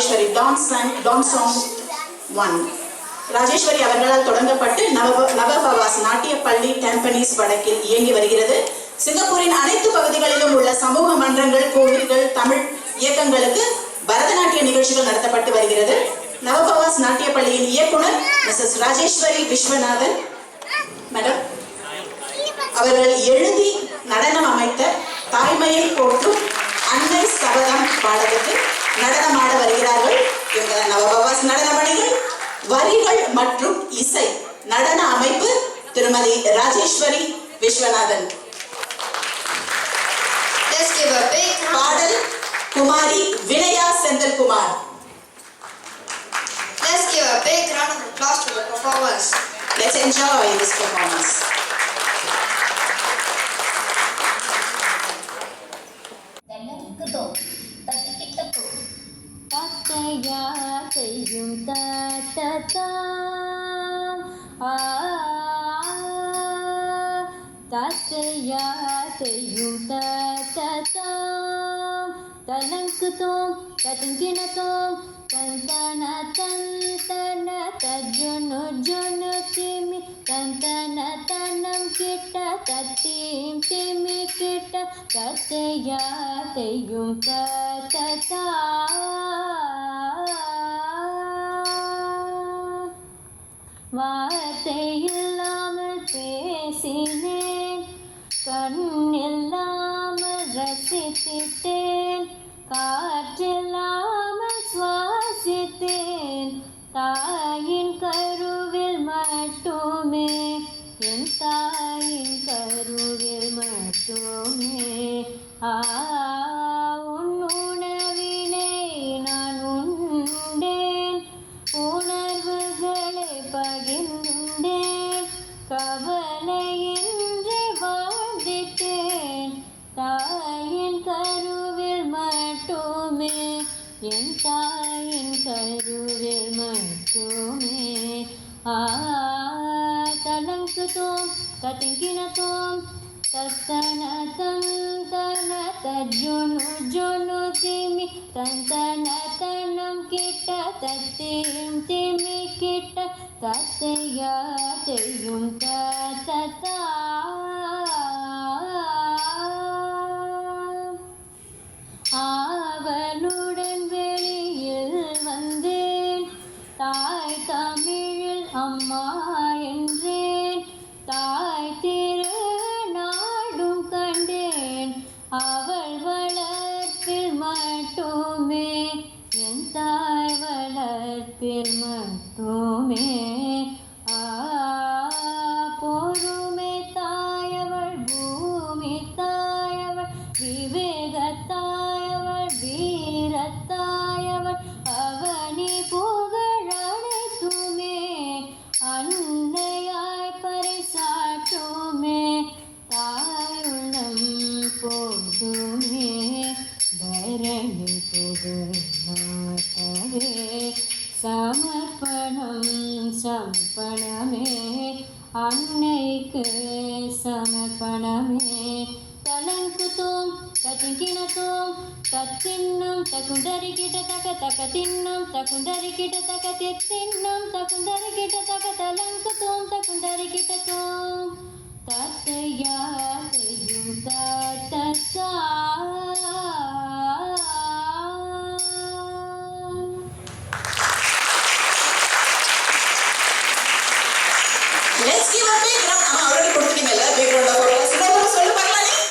Rajeswari Don song 1. Rajeswari அவர்களால் தொடங்கப்பட்டு நவபவாஸ் நாட்டிய பள்ளி டெம்பனிஸ் வடக்கில் இயங்கி வருகிறது. சிங்கப்பூரின் அனைத்து பகுதிகளிலும் உள்ள சமூக மன்றங்கள், கோவில்கள், தமிழ் இயக்கங்களுக்கு பரதநாட்டிய நிகழ்ச்சிகள் நடத்தப்பட்டு வருகிறது. நவபவாஸ் நாட்டிய பள்ளியின் இயக்குனர் மிஸ்ஸஸ் ராஜேஸ்வரி விஸ்வநாதன் மேடம் அவர்கள் எழுதி நடனம் அமைத்த தாய்மையை போற்றும் அன்னை சபதம் பாடலுக்கு நடனமாட வருகிறார்கள். இவங்க நவபவாஸ் நடனமணிகள், வரிகள் மற்றும் இசை நடன அமைப்பு திருமதி ராஜேஸ்வரி விஸ்வநாதன். பாடல் குமாரி Vinaya Senthilkumar. Let's give a big round of applause to the performers. Let's enjoy this performance. Tantana tantana tajunu junu timi tantana tanam kita tatim timi kita tatya tayum tatata வார்த்தை இல்லாமல் பேசினேன், கண் இல்லாமல் ரசித்திட்டேன், காற்றில்லாமல் சுவாசித்தேன், தாயின் கருவில் மட்டுமே, என் தாயின் கருவில் மட்டுமே. உன் உணவினை நான் உண்டேன், உணர்வுகளை பகிர்ந்தேன், கவலையின்றி வாழ்ந்திட்டேன், தாயின் கருவில் மட்டுமே, என் தாயின் கருவில் மட்டுமே. தலங்குதோம் தத்திங்கினதோம் தத்தன தந்தன தஜுனு ஜுனு திமி தந்தன தனம் கிட்ட தத்தீம் திமி கிட்ட தத்தையா தெய்யும் தத்தா. ஆவலுடன் வெளியில் வந்தேன், தாய் தமிழில் அம்மா என்றேன், தாய் திரு நாடும் கண்டேன், அவள் வளர்ப்பில் மட்டுமே, என் தாய் வளர்ப்பில் மட்டுமே. பொறுமை தாயவள், பூமி தாயவள், விவேகத்தாயவள், வீரத்தாயவள், அவனி புகழ் அனைத்துமே, அன்னையாய் பரிசாற்றுமே, தாயுள்ளம் போதுமே, தரணி புகழ் நாட்டவே, சமர்ப்பணம் சமர்ப்பணமே, அன்னைக்கு சமர்ப்பணமே. தலங்குதோம் தத்திங்கினதோம் தத்தின்னம் தகுந்தரிகிட்ட தக தக தின்னம் தகுந்தரிகிட்ட தக தின்னம் தகுந்தரிகிட்ட தக தலங்குதோம் தகுந்தரிகிட்டதோம் தத்தையா தெய்யும் Datta. Let's give a big round. அவர்களுக்கு